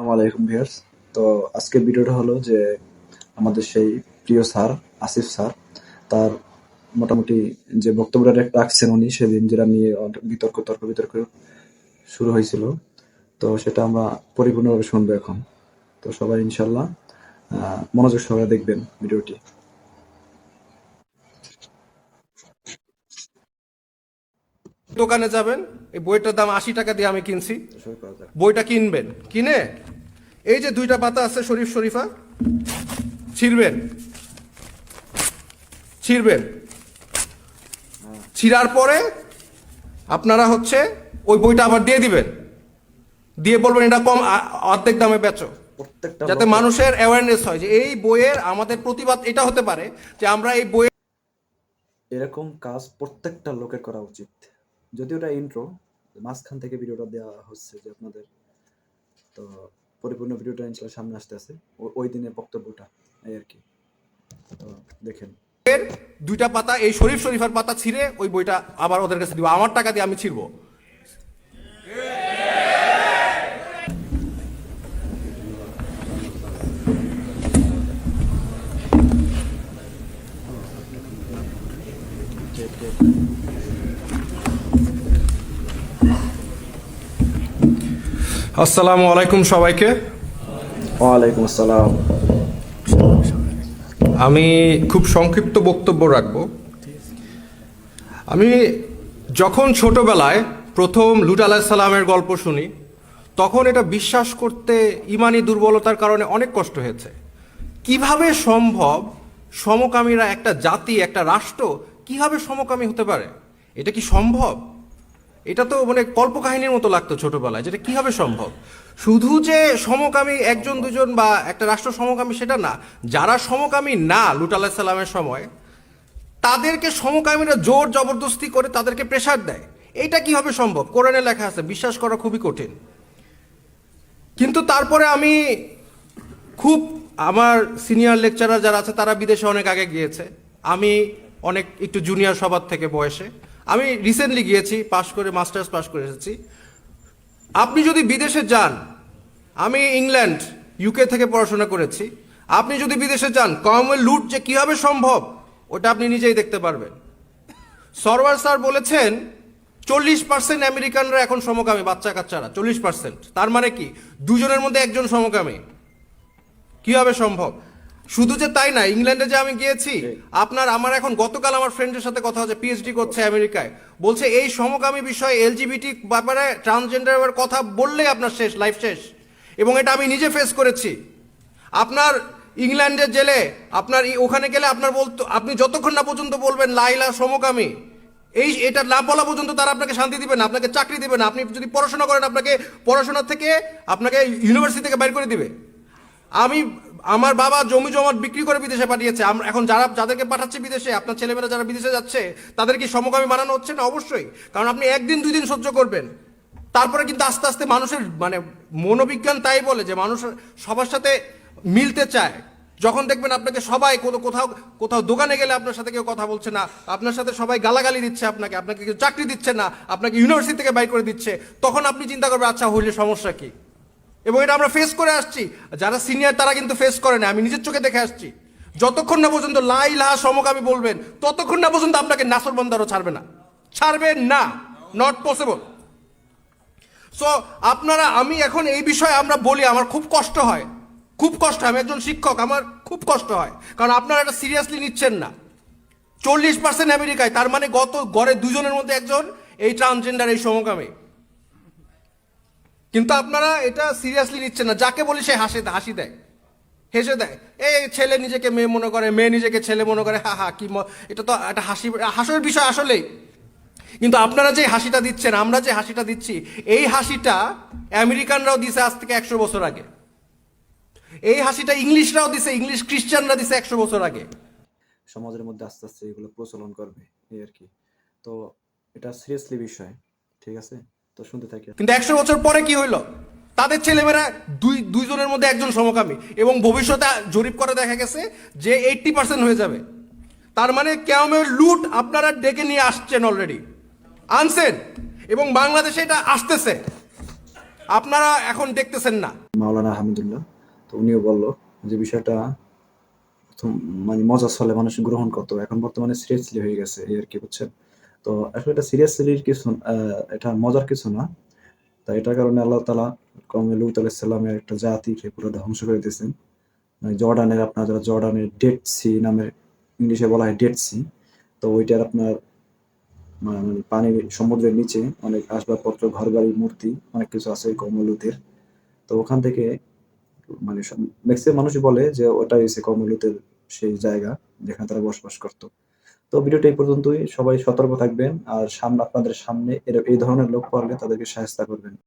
আসসালামু আলাইকুম ভিউয়ার্স। তো আজকের ভিডিওটা হলো যে আমাদের সেই প্রিয় স্যার আসিফ স্যার তার মোটামুটি যে বক্তব্যটা রাখছেন উনি সেদিন, যেটা নিয়ে অনেক বিতর্ক শুরু হয়েছিল। তো সেটা আমরা পরিপূর্ণভাবে শুনবো এখন। তো সবাই ইনশাল্লাহ মনোযোগ সহকারে দেখবেন ভিডিওটি। দোকানে যাবেন, এই বইটার দাম ৮০ টাকা দিয়ে আমি কিনছি। বইটা কিনবেন, কিনে এই যে দুইটা পাতা আছে শরীফ শরীফা, ছিঁড়বেন। ছিঁড়ার পরে আপনারা ওই বইটা আবার দিয়ে দিবেন, দিয়ে বলবেন এটা কম, অর্ধেক দামে বেচো, যাতে মানুষের অ্যাওয়ারনেস হয় যে এই বইয়ের আমাদের প্রতিবাদ এটা হতে পারে যে আমরা এই বইয়ের এরকম কাজ প্রত্যেকটা লোকের করা উচিত। যদিও এটা ইন্ট্রো, মাঝখান থেকে ভিডিওটা দেওয়া হচ্ছে যে আপনাদের, তো পরিপূর্ণ ভিডিওটা ইনশাআল্লাহ সামনে আসতে আছে ওই দিনের বক্তব্যটা এই আর কি। তো দেখেন দুইটা পাতা, এই শরীফ শরীফার পাতা ছিঁড়ে ওই বইটা আবার ওদের কাছে দিব, আমার টাকা দিয়ে আমি ছিঁড়বো। আসসালামু আলাইকুম সবাইকে। ওয়ালাইকুম আসসালাম। আমি খুব সংক্ষিপ্ত বক্তব্য রাখব। আমি যখন ছোটবেলায় প্রথম লুট আলাইহিসসালামের গল্প শুনি, তখন এটা বিশ্বাস করতে ইমানি দুর্বলতার কারণে অনেক কষ্ট হয়েছে। কিভাবে সম্ভব সমকামীরা, একটা জাতি, একটা রাষ্ট্র কিভাবে সমকামী হতে পারে? এটা কি সম্ভব? এটা তো কল্পকাহিনীর মতো লাগতো ছোটবেলায়, যেটা কিভাবে সম্ভব। শুধু যে সমকামী একজন দুজন বা একটা রাষ্ট্র সমকামী সেটা না, যারা সমকামী না লুট আলাইহিসসালামের সময়, তাদেরকে সমকামীরা জোর জবরদস্তি করে তাদেরকে প্রেসার দেয়। এটা কিভাবে সম্ভব? কোরআনে লেখা আছে, বিশ্বাস করা খুবই কঠিন। কিন্তু তারপরে আমি আমার সিনিয়র লেকচারার যারা আছে তারা বিদেশে অনেক আগে গিয়েছে, আমি অনেক একটু জুনিয়র সবার থেকে বয়সে, আমি রিসেন্টলি গিয়েছি, মাস্টার্স পাস করে এসেছি। আপনি যদি বিদেশে যান, আমি ইংল্যান্ড ইউকে থেকে পড়াশোনা করেছি, আপনি যদি বিদেশে যান, কমওয়েলথ লুট যে কিভাবে সম্ভব ওটা আপনি নিজেই দেখতে পারবেন। সরওয়ার স্যার বলেছেন 40% আমেরিকানরা এখন সমকামী, বাচ্চা কাচ্চারা 40%। তার মানে কি, দুজনের মধ্যে একজন সমকামী। কিভাবে সম্ভব? শুধু যে তাই না, ইংল্যান্ডে যে আমি গিয়েছি, আমার এখন গতকাল আমার ফ্রেন্ডের সাথে কথা হচ্ছে, পিএইচডি করছে আমেরিকায়, বলছে এই সমকামী বিষয়ে, এলজিবিটি ব্যাপারে, ট্রান্সজেন্ডারের কথা বললেই আপনার শেষ, লাইফ শেষ। এবং এটা আমি নিজে ফেস করেছি। আপনার ইংল্যান্ডের জেলে, আপনার ওখানে গেলে আপনার আপনি যতক্ষণ না পর্যন্ত বলবেন লাইলা সমকামী, এটা না বলা পর্যন্ত তারা আপনাকে শান্তি দিবে না, আপনাকে চাকরি দিবে না। আপনি যদি পড়াশোনা করেন, আপনাকে পড়াশোনা থেকে আপনাকে ইউনিভার্সিটি থেকে বাইর করে দিবে। আমার বাবা জমি জমা বিক্রি করে বিদেশে পাঠিয়েছে। এখন যাদেরকে পাঠাচ্ছে বিদেশে, আপনার ছেলেমেয়েরা যারা বিদেশে যাচ্ছে, তাদের কি সমকামী বানানো হচ্ছে না? অবশ্যই। কারণ আপনি একদিন দুই দিন সহ্য করবেন, তারপরে কিন্তু আস্তে আস্তে মানুষের মনোবিজ্ঞান তাই বলে যে মানুষ সবার সাথে মিলতে চায়। যখন দেখবেন আপনাকে সবাই কোথাও কোথাও দোকানে গেলে আপনার সাথে কেউ কথা বলছে না, আপনার সাথে সবাই গালাগালি দিচ্ছে, আপনাকে কেউ চাকরি দিচ্ছে না, আপনাকে ইউনিভার্সিটি থেকে বাইর করে দিচ্ছে, তখন আপনি চিন্তা করবেন আচ্ছা হইলে সমস্যা কি। এবং এটা আমরা ফেস করে আসছি। যারা সিনিয়র তারা কিন্তু ফেস করে না, আমি নিজের চোখে দেখে আসছি। যতক্ষণ না পর্যন্ত লা ইলাহা সমকামী বলবেন, ততক্ষণ না পর্যন্ত আপনাকে নাফরমানদারও ছাড়বেন না, নট পসিবল। সো আমি এখন এই বিষয়ে আমরা বলি, আমার খুব কষ্ট হয়। আমি একজন শিক্ষক, আমার খুব কষ্ট হয়, কারণ আপনারা এটা সিরিয়াসলি নিচ্ছেন না। 40% আমেরিকায়, তার মানে গড়ে দুজনের মধ্যে একজন এই ট্রান্সজেন্ডার, এই সমকামী। কিন্তু আপনারা এটা সিরিয়াসলি নিচ্ছেন না। যাকে বলি সে হাসি দেয়, হেসে দেয়। এই ছেলে নিজেকে মেয়ে মনে করে, মেয়ে নিজেকে ছেলে মনে করে, হা হা কি, এটা তো একটা হাসির বিষয় আসলেই। কিন্তু আপনারা যে হাসিটা দিচ্ছেন, আমরা যে হাসিটা দিচ্ছি, এই হাসিটা আমেরিকানরাও দিছে আজ থেকে 100 বছর আগে। এই হাসিটা ইংলিশরাও দিছে, ইংলিশ খ্রিস্টানরা দিছে 100 বছর আগে। সমাজের মধ্যে আস্তে আস্তে এগুলো প্রচলন করবে এই আর কি। তো এটা সিরিয়াসলি বিষয়, ঠিক আছে? তো শুনতে থাকি। কিন্তু 100 বছর পরে কি হইলো? তাদের ছেলেমেয়েরা দুইজনের মধ্যে একজন সমকামী, এবং ভবিষ্যতে জরিপ করে দেখা গেছে যে 80% হয়ে যাবে। তার মানে কিয়ামতের লুট আপনারা ডেকে নিয়ে আসছেন, অলরেডি আনছেন, এবং বাংলাদেশে এটা আসতেছে। আপনারা এখন দেখতেছেন না। মাওলানা হামিদুল্লাহ। তো উনিও বলল যে বিষয়টা প্রথম মানে মজার ছলে মানুষ গ্রহণ করতো, এখন বর্তমানে সিরিয়াসলি হয়ে গেছে এই আর কি, বুঝছেন? তো আসলে এটা সিরিয়াসলির কিছু এটা মজার কিছু না। তাই এটার কারণে আল্লাহ তাআলা কওমে লূত আলাইহিস সালামের একটা জাতিকে পুরো ধ্বংস করে দিয়েছেন। মানে জর্ডানের আপনার যারা জর্ডানের ডেড সি নামে ইংলিশে বলা হয় ডেড সি। তো ওইটার আপনার মানে পানির সমুদ্রের নিচে অনেক আসবাবপত্র, ঘরবাড়ি, মূর্তি অনেক কিছু আছে কওমে লূতের। তো ওখান থেকে মানে ম্যাক্সিমাম মানুষই বলে যে ওটাই হচ্ছে কওমে লূতের সেই জায়গা যেখানে তারা বসবাস করত। তো ভিডিওটা এই পর্যন্তই। সবাই সতর্ক থাকবেন। আর আপনাদের সামনে এই ধরনের লোক পারলে তাদেরকে শায়েস্তা করবেন।